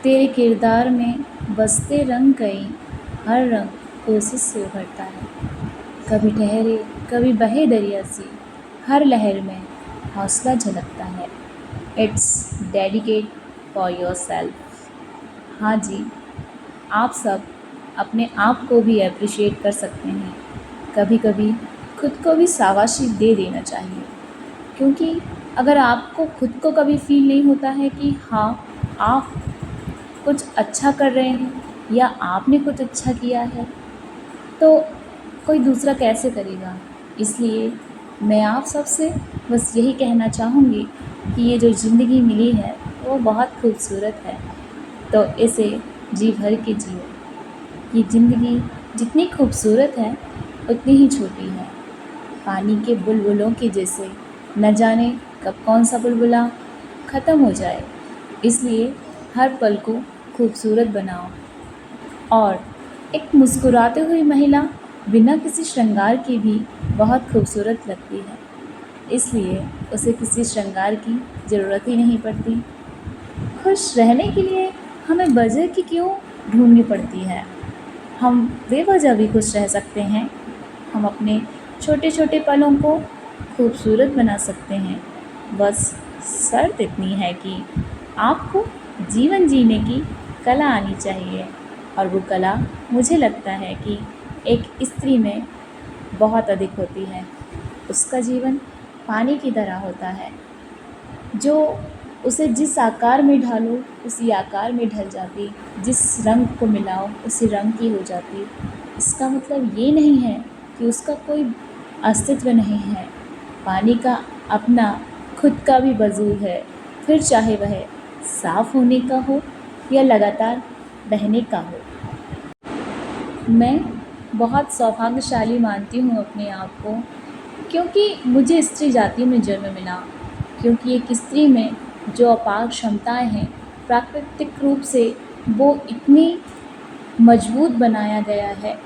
तेरे किरदार में बसते रंग कई, हर रंग कोशिश से उभरता है। कभी ठहरे कभी बहे दरिया सी, हर लहर में हौसला झलकता है। It's dedicate for your self. हाँ जी, आप सब अपने आप को भी अप्रिशिएट कर सकते हैं। कभी कभी खुद को भी शाबाशी दे देना चाहिए, क्योंकि अगर आपको खुद को कभी फील नहीं होता है कि हाँ, आप कुछ अच्छा कर रहे हैं या आपने कुछ अच्छा किया है, तो कोई दूसरा कैसे करेगा। इसलिए मैं आप सबसे बस यही कहना चाहूँगी कि ये जो ज़िंदगी मिली है वो बहुत खूबसूरत है, तो इसे जी भर के जियो। ये ज़िंदगी जितनी खूबसूरत है उतनी ही छोटी है, पानी के बुलबुलों के जैसे। न जाने कब कौन सा बुलबुला ख़त्म हो जाए, इसलिए हर पल को खूबसूरत बनाओ। और एक मुस्कुराती हुई महिला बिना किसी श्रृंगार के भी बहुत खूबसूरत लगती है, इसलिए उसे किसी श्रृंगार की ज़रूरत ही नहीं पड़ती। खुश रहने के लिए हमें वजह की क्यों ढूंढनी पड़ती है, हम बेवजह भी खुश रह सकते हैं। हम अपने छोटे छोटे पलों को खूबसूरत बना सकते हैं। बस शर्त इतनी है कि आपको जीवन जीने की कला आनी चाहिए, और वो कला मुझे लगता है कि एक स्त्री में बहुत अधिक होती है। उसका जीवन पानी की तरह होता है, जो उसे जिस आकार में ढालो उसी आकार में ढल जाती, जिस रंग को मिलाओ उसी रंग की हो जाती। इसका मतलब ये नहीं है कि उसका कोई अस्तित्व नहीं है। पानी का अपना खुद का भी वजूद है, फिर चाहे वह साफ होने का हो या लगातार बहने का हो। मैं बहुत सौभाग्यशाली मानती हूँ अपने आप को, क्योंकि मुझे स्त्री जाति में जन्म मिला। क्योंकि एक स्त्री में जो अपार क्षमताएं हैं, प्राकृतिक रूप से वो इतनी मजबूत बनाया गया है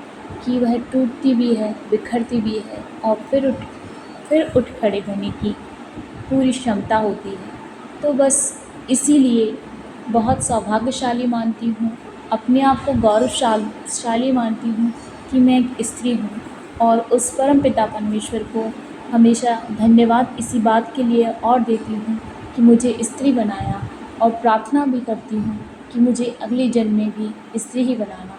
कि वह टूटती भी है, बिखरती भी है, और फिर उठ खड़े होने की पूरी क्षमता होती है। तो बस इसीलिए बहुत सौभाग्यशाली मानती हूँ, अपने आप को गौरवशाली मानती हूँ कि मैं एक स्त्री हूँ। और उस परम पिता परमेश्वर को हमेशा धन्यवाद इसी बात के लिए और देती हूँ कि मुझे स्त्री बनाया, और प्रार्थना भी करती हूँ कि मुझे अगले जन्म में भी स्त्री ही बनाना।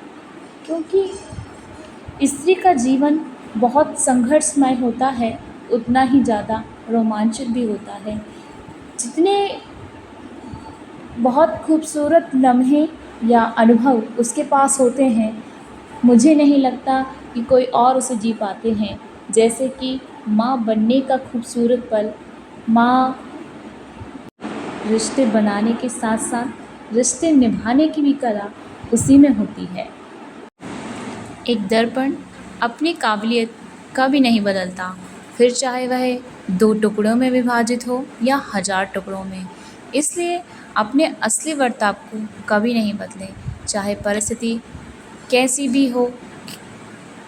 क्योंकि स्त्री का जीवन बहुत संघर्षमय होता है, उतना ही ज़्यादा रोमांचक भी होता है। जितने बहुत खूबसूरत लम्हे या अनुभव उसके पास होते हैं, मुझे नहीं लगता कि कोई और उसे जी पाते हैं। जैसे कि माँ बनने का खूबसूरत पल, माँ रिश्ते बनाने के साथ साथ रिश्ते निभाने की भी कला उसी में होती है। एक दर्पण अपनी काबिलियत कभी नहीं बदलता, फिर चाहे वह 2 टुकड़ों में विभाजित हो या 1000 टुकड़ों में। इसलिए अपने असली बर्ताव को कभी नहीं बदलें, चाहे परिस्थिति कैसी भी हो,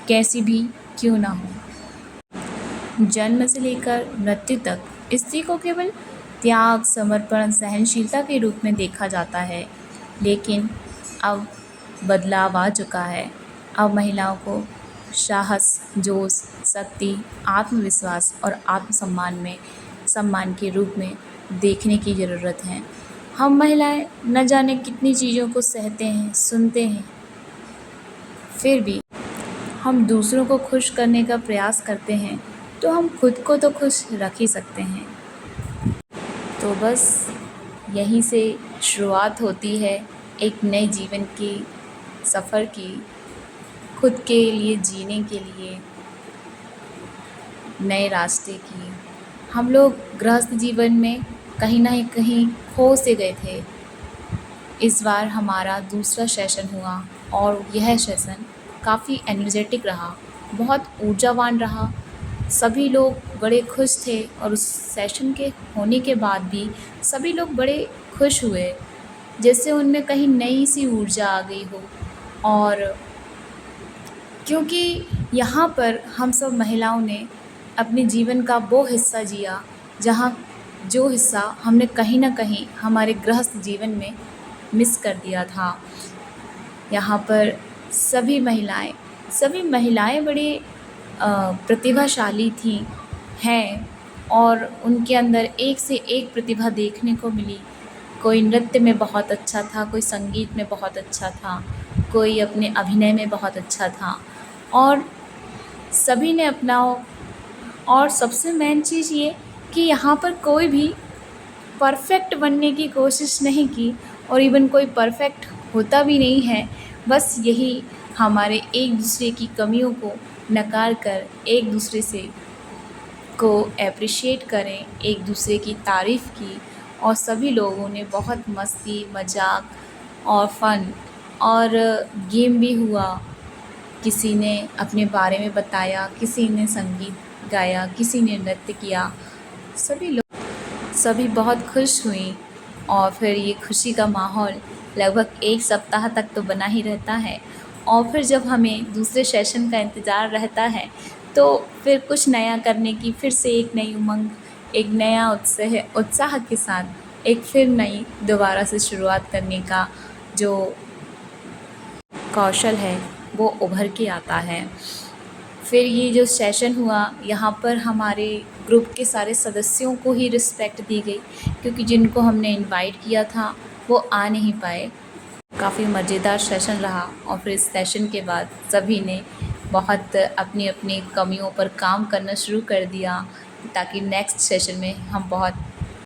कैसी भी क्यों ना हो। जन्म से लेकर मृत्यु तक स्त्री को केवल त्याग, समर्पण, सहनशीलता के रूप में देखा जाता है। लेकिन अब बदलाव आ चुका है। अब महिलाओं को साहस, जोश, शक्ति, आत्मविश्वास और सम्मान के रूप में देखने की ज़रूरत है। हम महिलाएं न जाने कितनी चीज़ों को सहते हैं, सुनते हैं, फिर भी हम दूसरों को खुश करने का प्रयास करते हैं, तो हम खुद को तो खुश रख ही सकते हैं। तो बस यहीं से शुरुआत होती है एक नए जीवन की सफ़र की, खुद के लिए जीने के लिए नए रास्ते की। हम लोग गृहस्थ जीवन में कहीं ना कहीं खो से गए थे। इस बार हमारा दूसरा सेशन हुआ और यह सेशन काफ़ी एनर्जेटिक रहा, बहुत ऊर्जावान रहा। सभी लोग बड़े खुश थे, और उस सेशन के होने के बाद भी सभी लोग बड़े खुश हुए, जैसे उनमें कहीं नई सी ऊर्जा आ गई हो। और क्योंकि यहाँ पर हम सब महिलाओं ने अपने जीवन का वो हिस्सा जिया, जहाँ जो हिस्सा हमने कहीं ना कहीं हमारे गृहस्थ जीवन में मिस कर दिया था। यहाँ पर सभी महिलाएं बड़ी प्रतिभाशाली थीं हैं, और उनके अंदर एक से एक प्रतिभा देखने को मिली। कोई नृत्य में बहुत अच्छा था, कोई संगीत में बहुत अच्छा था, कोई अपने अभिनय में बहुत अच्छा था, और सभी ने अपना। और सबसे मेन चीज़ ये कि यहाँ पर कोई भी परफेक्ट बनने की कोशिश नहीं की, और इवन कोई परफेक्ट होता भी नहीं है। बस यही हमारे एक दूसरे की कमियों को नकार कर एक दूसरे से को एप्रिशिएट करें, एक दूसरे की तारीफ़ की, और सभी लोगों ने बहुत मस्ती मजाक और फ़न और गेम भी हुआ। किसी ने अपने बारे में बताया, किसी ने संगीत गाया, किसी ने नृत्य किया। सभी बहुत खुश हुईं, और फिर ये खुशी का माहौल लगभग एक सप्ताह तक तो बना ही रहता है। और फिर जब हमें दूसरे सेशन का इंतज़ार रहता है, तो फिर कुछ नया करने की फिर से एक नई उमंग, एक नया उत्साह के साथ एक फिर नई दोबारा से शुरुआत करने का जो कौशल है वो उभर के आता है। फिर ये जो सेशन हुआ, यहाँ पर हमारे ग्रुप के सारे सदस्यों को ही रिस्पेक्ट दी गई, क्योंकि जिनको हमने इनवाइट किया था वो आ नहीं पाए। काफ़ी मज़ेदार सेशन रहा, और फिर इस सेशन के बाद सभी ने बहुत अपनी अपनी कमियों पर काम करना शुरू कर दिया, ताकि नेक्स्ट सेशन में हम बहुत